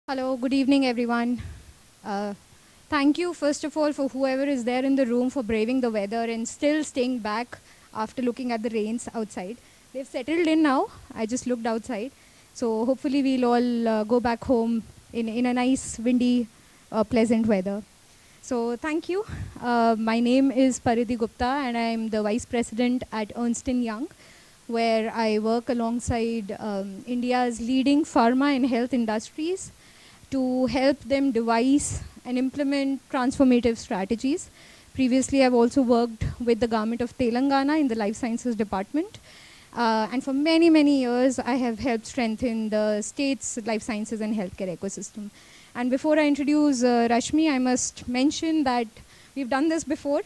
Hello, good evening, everyone. Uh, Thank you, first of all, for whoever is there in the room for braving the weather and still staying back after looking at the rains outside. They've settled in now. I just looked outside. So hopefully we'll all go back home in a nice, windy, pleasant weather. So thank you. My name is Paridhi Gupta, and I'm the Vice President at Ernst & Young, where I work alongside India's leading pharma and health industries to help them devise and implement transformative strategies. Previously, I've also worked with the government of Telangana in the life sciences department. And for many, many years, I have helped strengthen the state's life sciences and healthcare ecosystem. And before I introduce Rashmi, I must mention that we've done this before,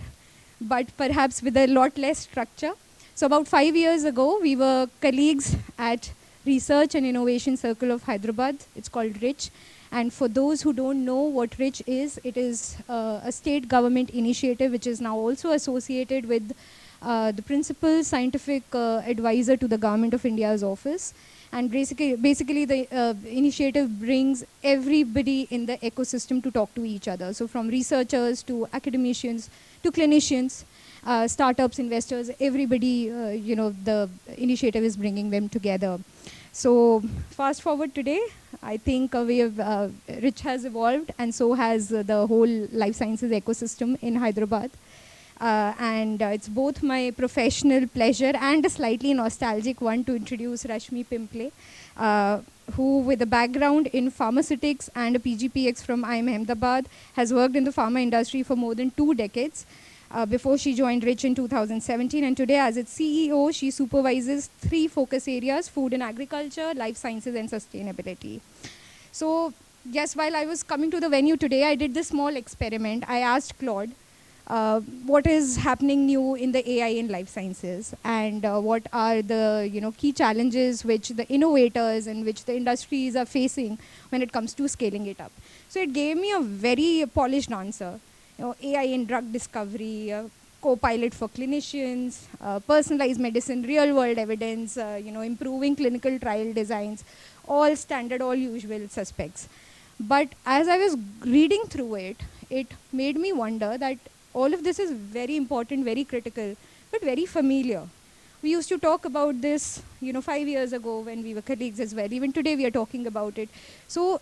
but perhaps with a lot less structure. So about 5 years ago, we were colleagues at Research and Innovation Circle of Hyderabad. It's called RICH. And for those who don't know what RICH is, it is a state government initiative which is now also associated with the principal scientific advisor to the Government of India's office. And basically the initiative brings everybody in the ecosystem to talk to each other. So from researchers to academicians to clinicians, startups, investors, everybody, the initiative is bringing them together. So fast forward today, I think RICH has evolved, and so has the whole life sciences ecosystem in Hyderabad. And it's both my professional pleasure and a slightly nostalgic one to introduce Rashmi Pimple, who, with a background in pharmaceutics and a PGPX from IIM Ahmedabad, has worked in the pharma industry for more than 2 decades. Before she joined RICH in 2017, and today as its CEO, she supervises 3 focus areas: food and agriculture, life sciences, and sustainability. So yes, while I was coming to the venue today, I did this small experiment. I asked Claude, what is happening new in the AI in life sciences, and what are the key challenges which the innovators and which the industries are facing when it comes to scaling it up. So it gave me a very polished answer. AI in drug discovery, co-pilot for clinicians, personalized medicine, real-world evidence, improving clinical trial designs, all standard, all usual suspects. But as I was reading through it, it made me wonder that all of this is very important, very critical, but very familiar. We used to talk about this, 5 years ago when we were colleagues as well. Even today we are talking about it. So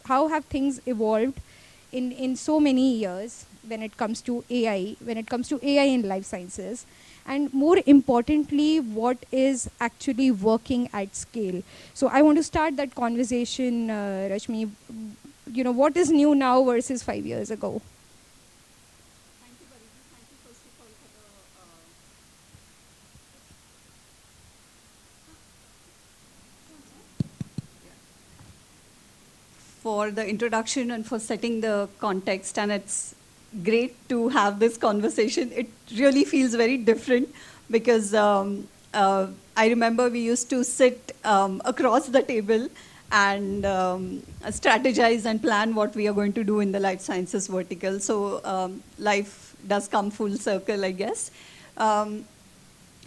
how have things evolved in so many years when it comes to AI, in life sciences, and more importantly, what is actually working at scale. So I want to start that conversation, Rashmi. What is new now versus 5 years ago? For the introduction and for setting the context, and it's great to have this conversation. It really feels very different because I remember we used to sit across the table and strategize and plan what we are going to do in the life sciences vertical. So life does come full circle, I guess.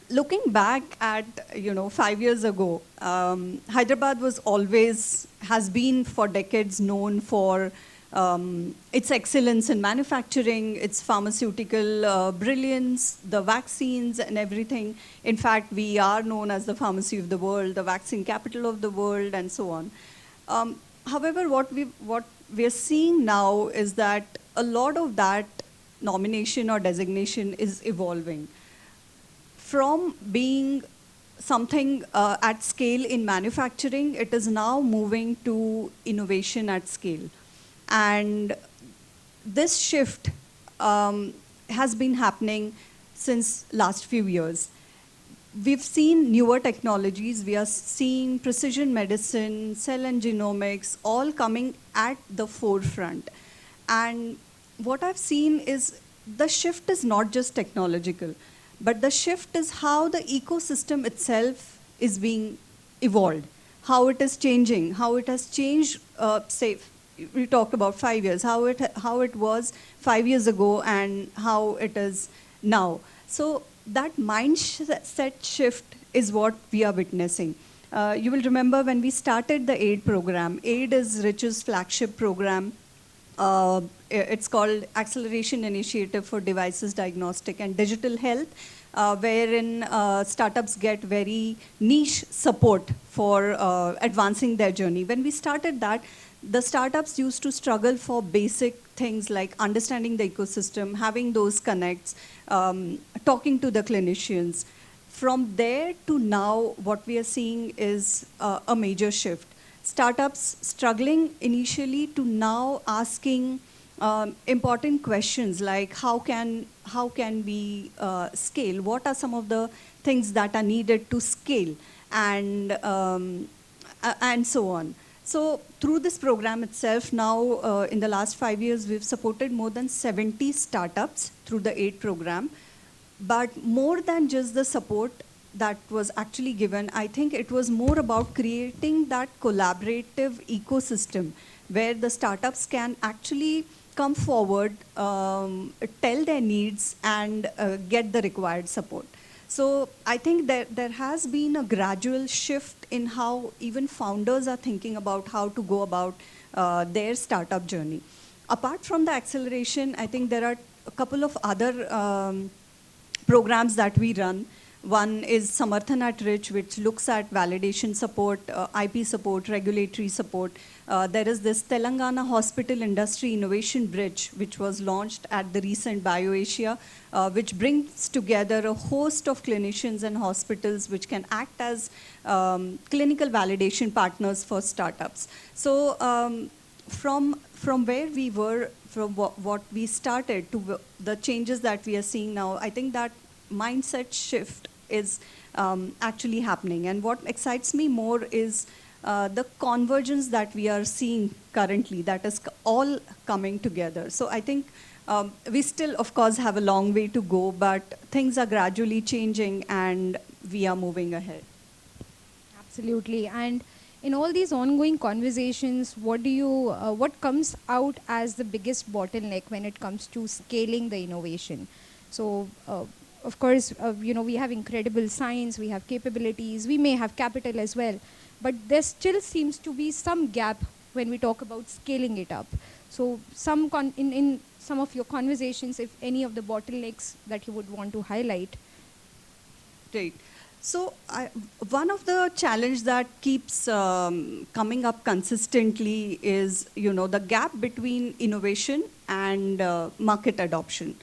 Looking back at 5 years ago, Hyderabad has been for decades known for its excellence in manufacturing, its pharmaceutical brilliance, the vaccines and everything. In fact, we are known as the pharmacy of the world, the vaccine capital of the world, and so on. However, what we're seeing now is that a lot of that nomination or designation is evolving. From being something at scale in manufacturing, it is now moving to innovation at scale. And this shift has been happening since last few years. We've seen newer technologies. We are seeing precision medicine, cell and genomics, all coming at the forefront. And what I've seen is the shift is not just technological, but the shift is how the ecosystem itself is being evolved, how it is changing, how it has changed, say, we talked about 5 years, how it was 5 years ago and how it is now. So that mindset shift is what we are witnessing. You will remember when we started the AID program. AID is Rich's flagship program. It's called Acceleration Initiative for Devices Diagnostic and Digital Health, wherein startups get very niche support for advancing their journey. When we started that, the startups used to struggle for basic things like understanding the ecosystem, having those connects, talking to the clinicians. From there to now, what we are seeing is a major shift. Startups struggling initially to now asking important questions like how can we scale? What are some of the things that are needed to scale, and so on. So through this program itself, now in the last 5 years, we've supported more than 70 startups through the AID program. But more than just the support that was actually given, I think it was more about creating that collaborative ecosystem where the startups can actually come forward, tell their needs, and get the required support. So I think that there has been a gradual shift in how even founders are thinking about how to go about their startup journey. Apart from the acceleration, I think there are a couple of other programs that we run. One is Samarthan at Rich, which looks at validation support, IP support, regulatory support. There is this Telangana Hospital Industry Innovation Bridge, which was launched at the recent BioAsia, which brings together a host of clinicians and hospitals which can act as clinical validation partners for startups. So from where we were, from what we started to the changes that we are seeing now, I think that mindset shift is actually happening. And what excites me more is the convergence that we are seeing currently, that is all coming together. So I think we still, of course, have a long way to go, but things are gradually changing and we are moving ahead. Absolutely. And in all these ongoing conversations, what comes out as the biggest bottleneck when it comes to scaling the innovation? So, of course, we have incredible science, we have capabilities, we may have capital as well, but there still seems to be some gap when we talk about scaling it up. So, in some of your conversations, if any of the bottlenecks that you would want to highlight. Right. So one of the challenges that keeps coming up consistently is, the gap between innovation and market adoption.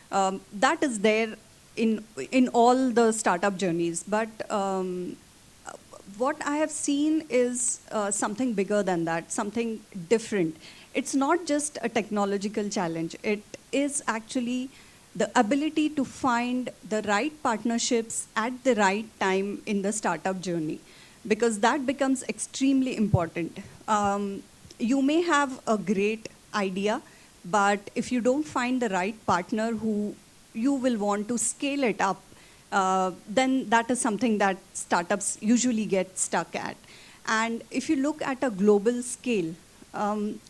That is there in all the startup journeys. But what I have seen is something bigger than that, something different. It's not just a technological challenge. It is actually the ability to find the right partnerships at the right time in the startup journey, because that becomes extremely important. You may have a great idea, but if you don't find the right partner who you will want to scale it up, then that is something that startups usually get stuck at. And if you look at a global scale,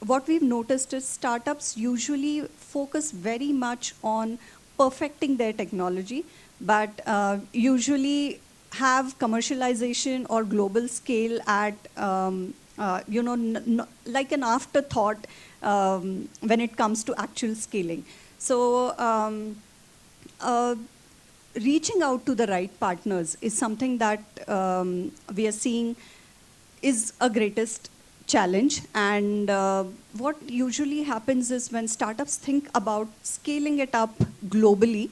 what we've noticed is startups usually focus very much on perfecting their technology, but usually have commercialization or global scale at, like an afterthought when it comes to actual scaling. So reaching out to the right partners is something that we are seeing is a greatest challenge. And what usually happens is when startups think about scaling it up globally,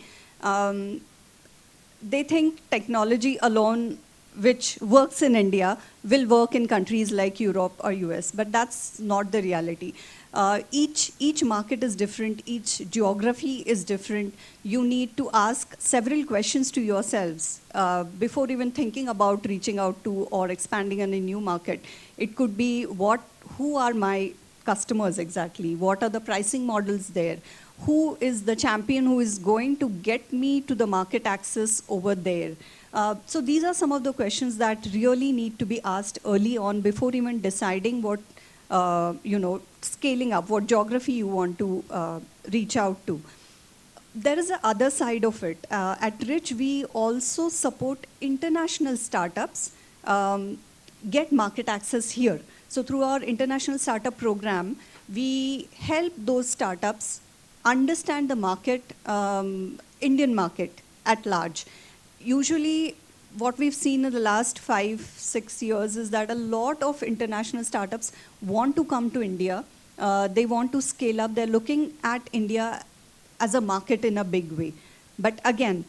they think technology alone, which works in India, will work in countries like Europe or US, but that's not the reality. Each market is different, each geography is different. You need to ask several questions to yourselves before even thinking about reaching out to or expanding in a new market. It could be who are my customers exactly? What are the pricing models there? Who is the champion who is going to get me to the market access over there? So these are some of the questions that really need to be asked early on before even deciding what, scaling up, what geography you want to reach out to. There is the other side of it. At Rich, we also support international startups get market access here. So through our international startup program, we help those startups understand the market, Indian market at large. Usually, what we've seen in the last 5-6 years is that a lot of international startups want to come to India. They want to scale up. They're looking at India as a market in a big way. But again,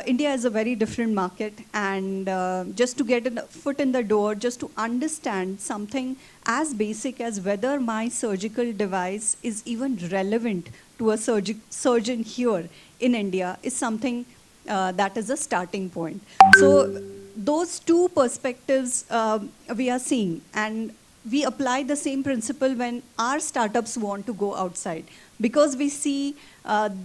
India is a very different market, and just to get a foot in the door, just to understand something as basic as whether my surgical device is even relevant to a surgeon here in India is something that is a starting point. So those two perspectives we are seeing, and we apply the same principle when our startups want to go outside, because we see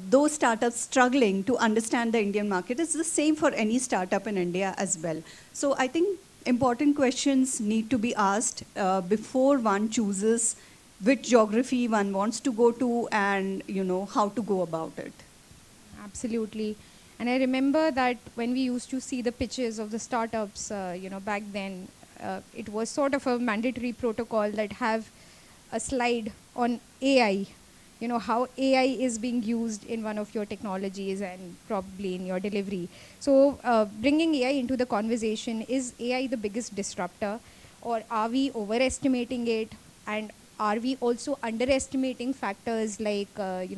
those startups struggling to understand the Indian market. It's the same for any startup in India as well. So I think important questions need to be asked before one chooses which geography one wants to go to, and how to go about it. Absolutely. And I remember that when we used to see the pitches of the startups, back then, it was sort of a mandatory protocol that have a slide on AI, how AI is being used in one of your technologies and probably in your delivery. So bringing AI into the conversation, is AI the biggest disruptor, or are we overestimating it? And are we also underestimating factors like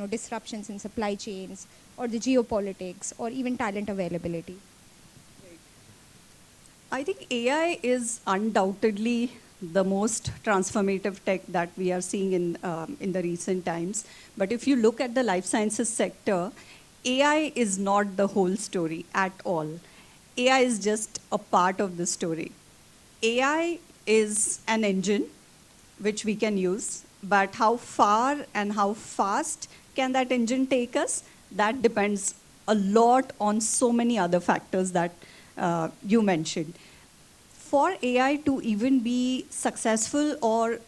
disruptions in supply chains, or the geopolitics, or even talent availability? I think AI is undoubtedly the most transformative tech that we are seeing in the recent times. But if you look at the life sciences sector, AI is not the whole story at all. AI is just a part of the story. AI is an engine which we can use, but how far and how fast can that engine take us? That depends a lot on so many other factors that you mentioned. For AI to even be successful or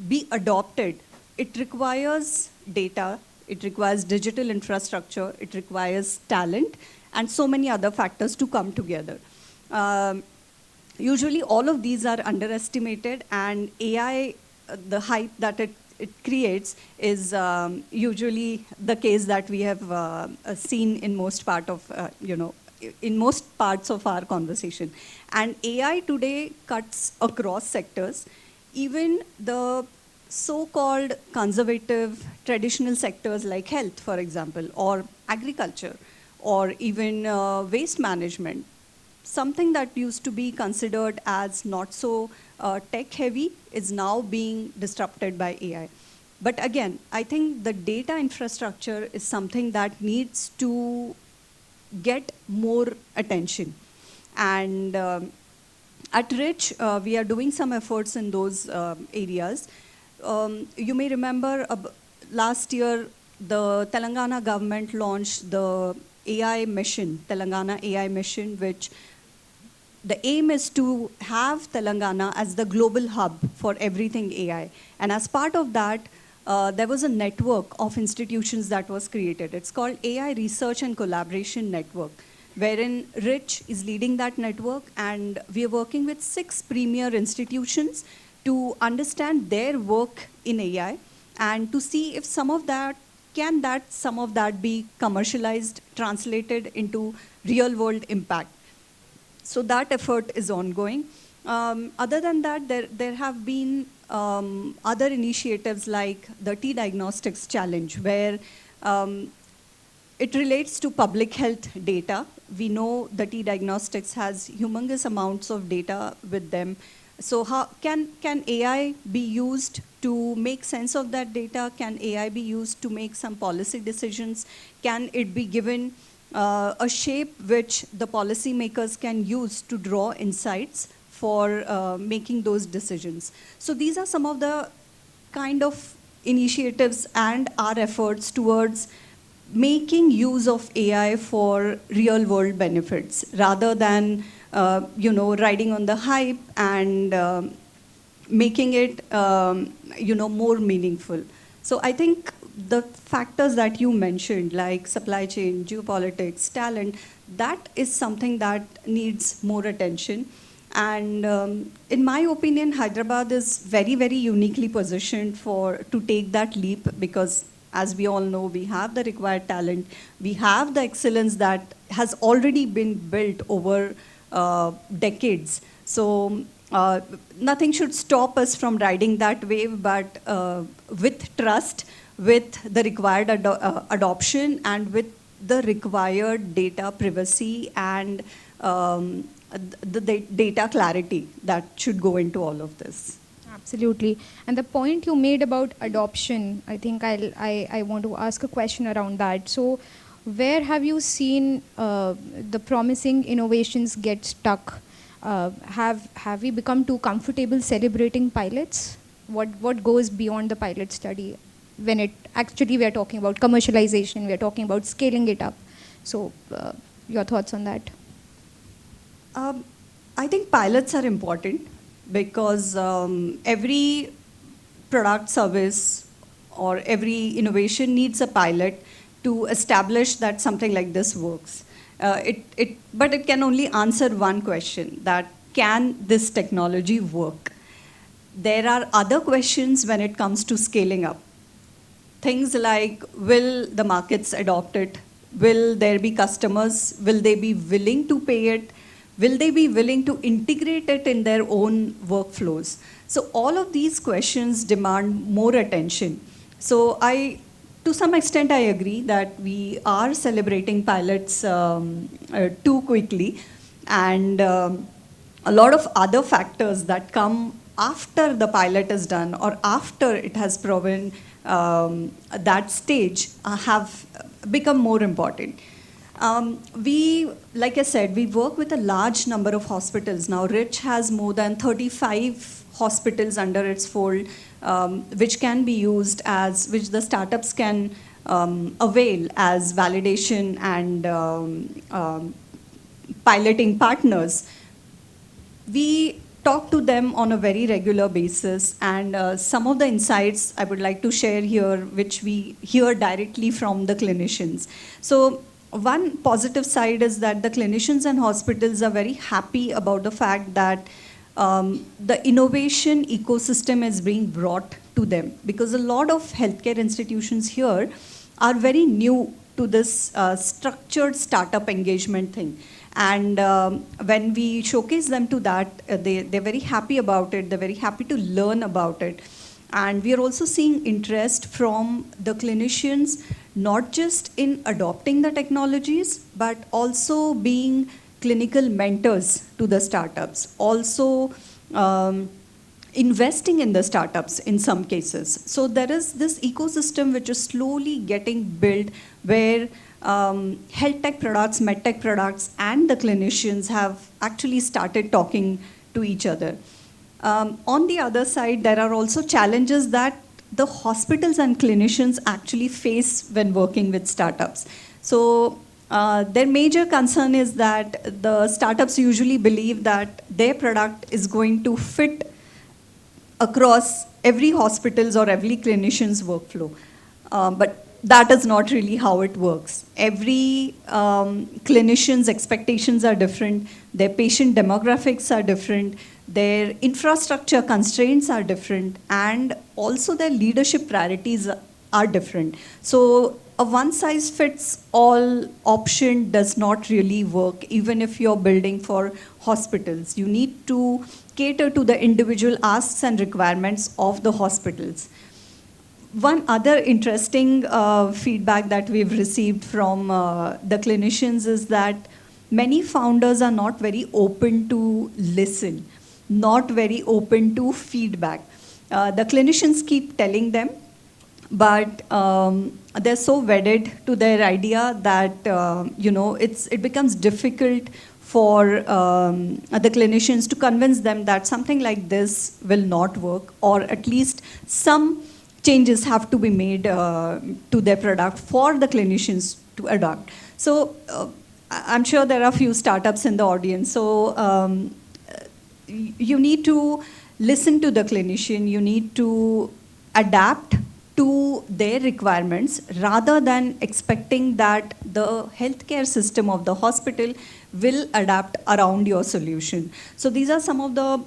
be adopted, it requires data, it requires digital infrastructure, it requires talent, and so many other factors to come together. Usually all of these are underestimated, and AI, the hype that it creates is usually the case that we have seen in most in most parts of our conversation. And AI today cuts across sectors. Even the so-called conservative traditional sectors like health, for example, or agriculture, or even waste management, something that used to be considered as not so tech-heavy is now being disrupted by AI. But again, I think the data infrastructure is something that needs to get more attention. And at Rich, we are doing some efforts in those areas. You may remember last year, the Telangana government launched the AI mission, Telangana AI mission, which the aim is to have Telangana as the global hub for everything AI. And as part of that, there was a network of institutions that was created. It's called AI Research and Collaboration Network, wherein Rich is leading that network, and we are working with 6 premier institutions to understand their work in AI and to see if some of that be commercialized, translated into real-world impact. So that effort is ongoing. Other than that, there have been other initiatives like the T Diagnostics Challenge, where it relates to public health data. We know the T Diagnostics has humongous amounts of data with them. So how can AI be used to make sense of that data? Can AI be used to make some policy decisions? Can it be given a shape which the policymakers can use to draw insights for making those decisions? So these are some of the kind of initiatives and our efforts towards making use of AI for real world benefits, rather than riding on the hype and making it more meaningful. So I think the factors that you mentioned, like supply chain, geopolitics, talent, that is something that needs more attention. And in my opinion, Hyderabad is very, very uniquely positioned to take that leap because, as we all know, we have the required talent. We have the excellence that has already been built over decades. So nothing should stop us from riding that wave, but with trust, with the required adoption, and with the required data privacy and the data clarity that should go into all of this. Absolutely. And the point you made about adoption, I think I want to ask a question around that. So where have you seen the promising innovations get stuck? Have we become too comfortable celebrating pilots? What goes beyond the pilot study when it actually we are talking about commercialization, we are talking about scaling it up? So your thoughts on that? I think pilots are important because every product, service, or every innovation needs a pilot to establish that something like this works. But it can only answer one question, that can this technology work? There are other questions when it comes to scaling up. Things like, will the markets adopt it? Will there be customers? Will they be willing to pay it? Will they be willing to integrate it in their own workflows? So all of these questions demand more attention. So to some extent, I agree that we are celebrating pilots too quickly. And a lot of other factors that come after the pilot is done or after it has proven that stage have become more important. Like I said, we work with a large number of hospitals. Now, Rich has more than 35 hospitals under its fold, which can be used which the startups can avail as validation and piloting partners. We talk to them on a very regular basis, and some of the insights I would like to share here, which we hear directly from the clinicians. So one positive side is that the clinicians and hospitals are very happy about the fact that the innovation ecosystem is being brought to them, because a lot of healthcare institutions here are very new to this structured startup engagement thing. And when we showcase them to that, they're very happy about it. They're very happy to learn about it. And we are also seeing interest from the clinicians, not just in adopting the technologies, but also being clinical mentors to the startups, also investing in the startups in some cases. So there is this ecosystem which is slowly getting built where health tech products, med tech products, and the clinicians have actually started talking to each other. On the other side, there are also challenges that the hospitals and clinicians actually face when working with startups. So their major concern is that the startups usually believe that their product is going to fit across every hospital's or every clinician's workflow. But that is not really how it works. Every clinician's expectations are different, their patient demographics are different, their infrastructure constraints are different, and also their leadership priorities are different. So a one-size-fits-all option does not really work, even if you're building for hospitals. You need to cater to the individual asks and requirements of the hospitals. One other interesting feedback that we've received from the clinicians is that many founders are not very open to listen, not very open to feedback. The clinicians keep telling them, but they're so wedded to their idea that it becomes difficult for the clinicians to convince them that something like this will not work, or at least some changes have to be made to their product for the clinicians to adopt. So I'm sure there are a few startups in the audience. So you need to listen to the clinician. You need to adapt to their requirements rather than expecting that the healthcare system of the hospital will adapt around your solution. So these are some of the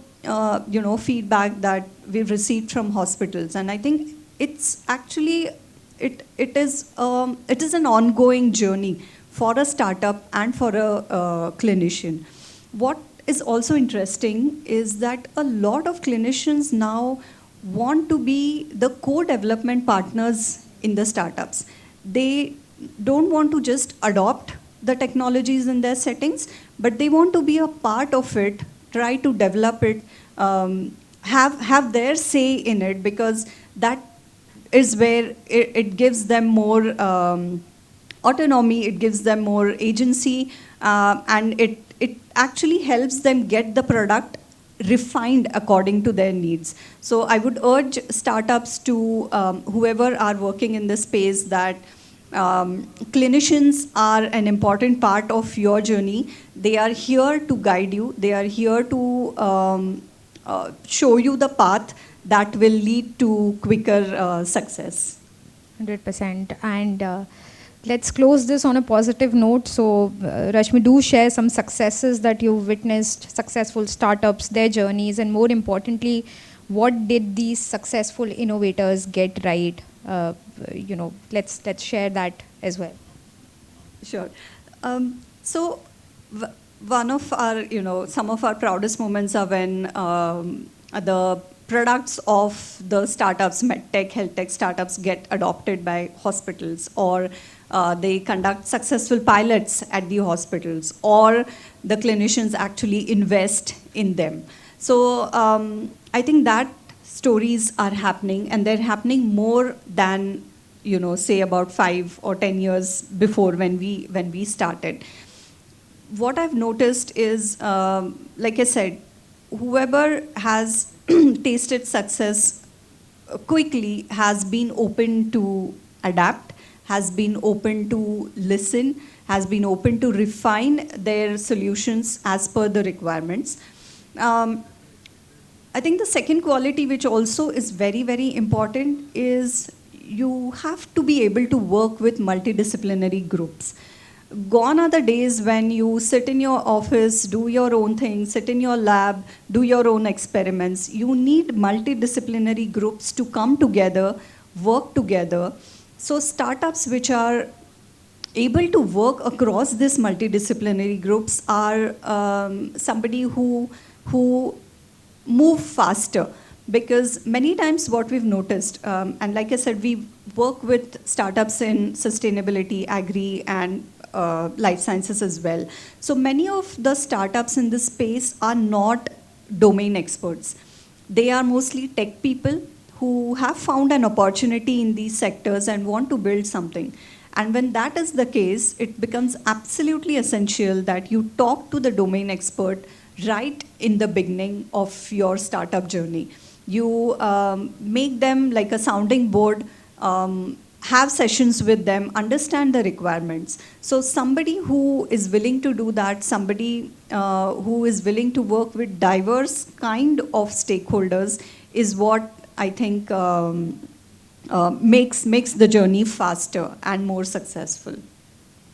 feedback that we've received from hospitals, and I think it's actually it is an ongoing journey for a startup and for a clinician. What is also interesting is that a lot of clinicians now want to be the co-development partners in the startups. They don't want to just adopt the technologies in their settings, but they want to be a part of it, try to develop it, have their say in it, because that is where it gives them more autonomy, it gives them more agency, and it actually helps them get the product refined according to their needs. So I would urge startups to, whoever are working in this space, that clinicians are an important part of your journey. They are here to guide you. They are here to show you the path that will lead to quicker success. 100%. And let's close this on a positive note. So, Rashmi, do share some successes that you've witnessed, successful startups, their journeys, and more importantly, what did these successful innovators get right? Let's share that as well. Sure. So one of our, some of our proudest moments are when the products of the startups, medtech, health tech startups, get adopted by hospitals, or they conduct successful pilots at the hospitals, or the clinicians actually invest in them. So I think that stories are happening, and they're happening more than, say about 5 or 10 years before when we started. What I've noticed is, like I said, whoever has tasted success quickly has been open to adapt, has been open to listen, has been open to refine their solutions as per the requirements. I think the second quality, which also is very, very important, is you have to be able to work with multidisciplinary groups. Gone are the days when you sit in your office, do your own thing, sit in your lab, do your own experiments. You need multidisciplinary groups to come together, work together. So startups which are able to work across these multidisciplinary groups are somebody who move faster. Because many times what we've noticed, and like I said, we work with startups in sustainability, agri, and life sciences as well. So many of the startups in this space are not domain experts. They are mostly tech people who have found an opportunity in these sectors and want to build something. And when that is the case, it becomes absolutely essential that you talk to the domain expert right in the beginning of your startup journey. You make them like a sounding board, have sessions with them, understand the requirements. So somebody who is willing to do that, somebody who is willing to work with diverse kind of stakeholders, is what I think makes the journey faster and more successful.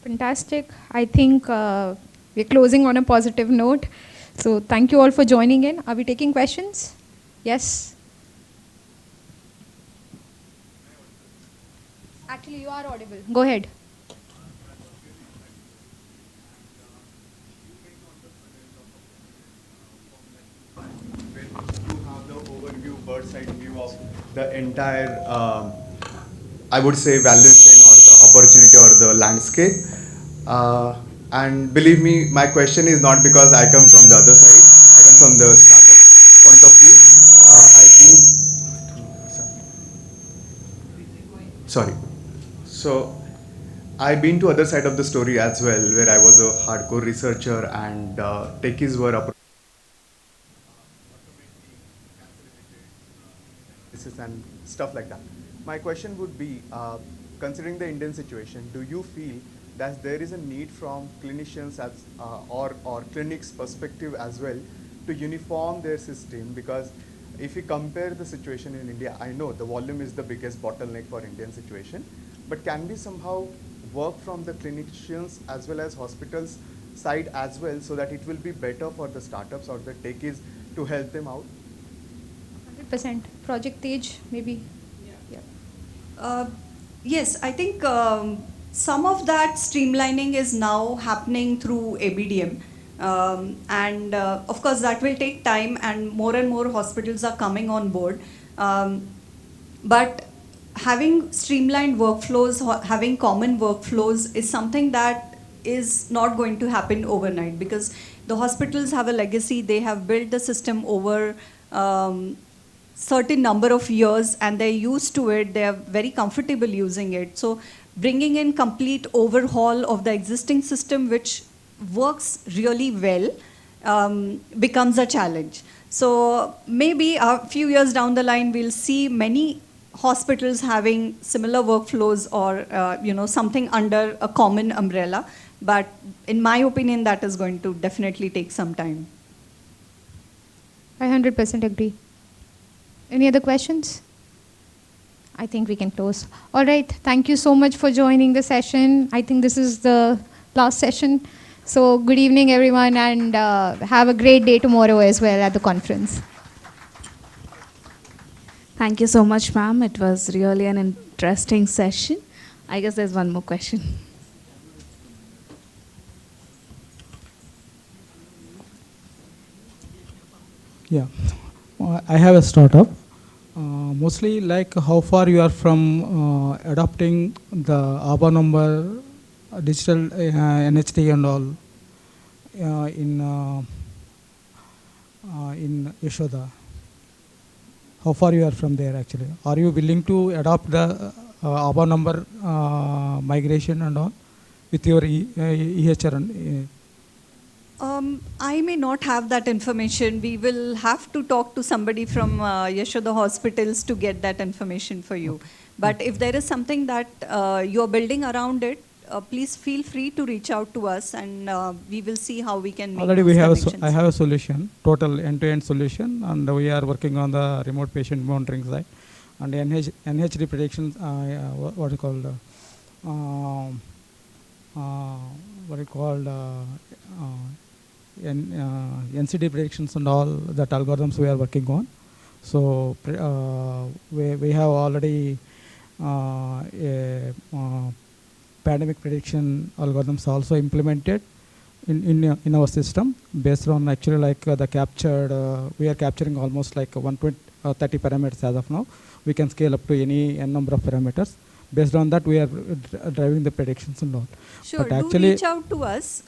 Fantastic. I think we're closing on a positive note. So thank you all for joining in. Are we taking questions? Yes? Actually, you are audible. Go ahead. To have the overview, bird's eye view of the entire, I would say, value chain or the opportunity or the landscape. And believe me, my question is not because I come from the other side. I come from the startup point of view. I've been, sorry. So I've been to other side of the story as well, where I was a hardcore researcher and techies were and stuff like that. My question would be, considering the Indian situation, do you feel that there is a need from clinicians as, or clinics perspective as well to uniform their system? Because if we compare the situation in India, I know the volume is the biggest bottleneck for Indian situation, but can we somehow work from the clinicians as well as hospitals side as well, so that it will be better for the startups or the techies to help them out? 100%. Project Tej, maybe. Yeah. Uh, yes, I think some of that streamlining is now happening through ABDM. And of course, that will take time, and more hospitals are coming on board. Um, but having streamlined workflows, having common workflows is something that is not going to happen overnight, because the hospitals have a legacy. They have built the system over certain number of years, and they're used to it. They are very comfortable using it. So bringing in complete overhaul of the existing system, which works really well, becomes a challenge. So maybe a few years down the line, we'll see many hospitals having similar workflows, or something under a common umbrella. But in my opinion, that is going to definitely take some time. I 100% agree. Any other questions? I think we can close. All right. Thank you so much for joining the session. I think this is the last session. So good evening, everyone, and have a great day tomorrow as well at the conference. Thank you so much, ma'am. It was really an interesting session. I guess there's one more question. Yeah, I have a startup. Mostly like how far you are from adopting the ABA number, digital NHT and all in Yashoda. How far you are from there actually? Are you willing to adopt the ABA number migration and all with your EHR? I may not have that information. We will have to talk to somebody from Yashoda Hospitals to get that information for you. But if there is something that you're building around it, please feel free to reach out to us, and we will see how we can make Already those we have connections. I have a solution, total end-to-end solution, and we are working on the remote patient monitoring side and NHD predictions. What is called? What is called? NCD predictions and all that algorithms we are working on. So we have already pandemic prediction algorithms also implemented in our system based on actually like the captured. We are capturing almost like 130 parameters as of now. We can scale up to any n number of parameters. Based on that, we are driving the predictions and all. Sure, but do actually, reach out to us.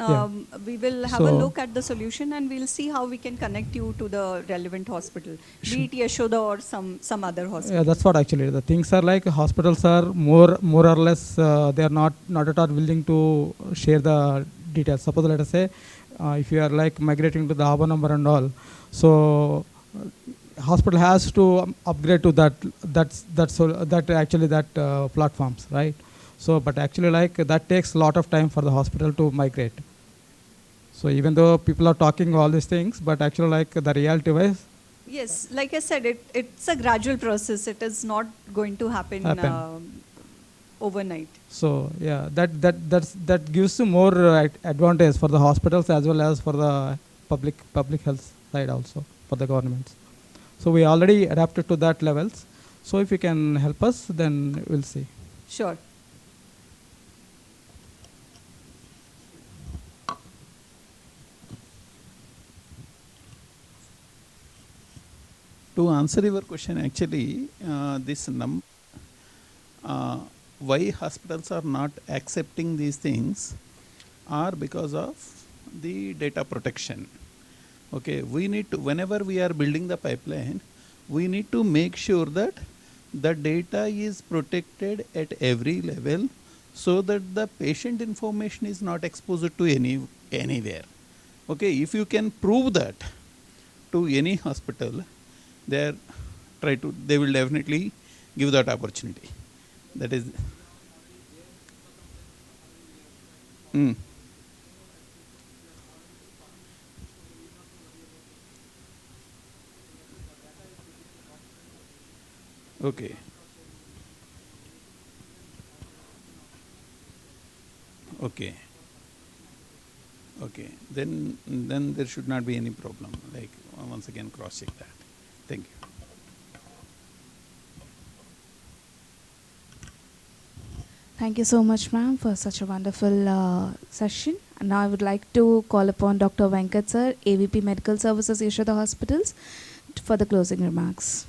We will have a look at the solution, and we'll see how we can connect you to the relevant hospital, be it Yashoda or some other hospital. Yeah, that's what actually the things are like. Hospitals are more or less they are not at all willing to share the details. Suppose let us say if you are like migrating to the ABA number and all, so hospital has to upgrade to that platforms, right? So but actually like that takes a lot of time for the hospital to migrate. So even though people are talking all these things, but actually like the reality wise, yes, like I said, it's a gradual process. It is not going to happen. Overnight. So yeah, that gives you more advantage for the hospitals as well as for the public health side also for the governments. So we already adapted to that levels. So if you can help us, then we'll see. Sure. To answer your question, actually, why hospitals are not accepting these things are because of the data protection. Okay, we need to, whenever we are building the pipeline, we need to make sure that the data is protected at every level so that the patient information is not exposed to anywhere. Okay, if you can prove that to any hospital, they will definitely give that opportunity. That is. Okay. Okay. Okay. Then there should not be any problem. Like once again cross check that. Thank you. Thank you so much, ma'am, for such a wonderful session. And now I would like to call upon Dr. Venkat sir, AVP Medical Services, Yashoda Hospitals, for the closing remarks.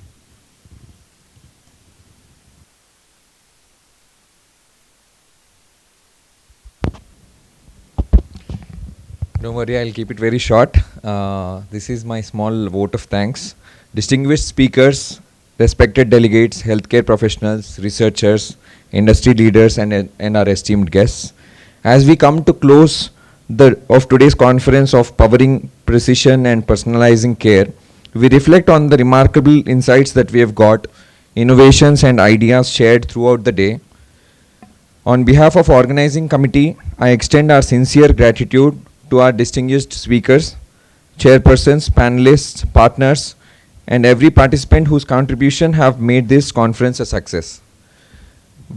Don't worry, I'll keep it very short. This is my small vote of thanks. Distinguished speakers, respected delegates, healthcare professionals, researchers, industry leaders, and our esteemed guests. As we come to close of today's conference of powering precision and personalizing care, we reflect on the remarkable insights that we have got, innovations and ideas shared throughout the day. On behalf of organizing committee, I extend our sincere gratitude to our distinguished speakers, chairpersons, panelists, partners, and every participant whose contribution have made this conference a success.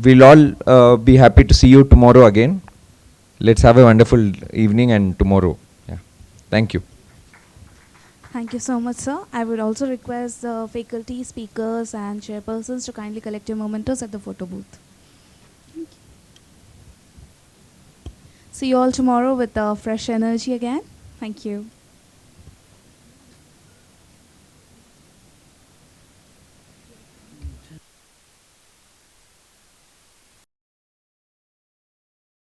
We'll all be happy to see you tomorrow again. Let's have a wonderful evening and tomorrow. Yeah. Thank you. Thank you so much, sir. I would also request the faculty, speakers, and chairpersons to kindly collect your mementos at the photo booth. Thank you. See you all tomorrow with fresh energy again. Thank you.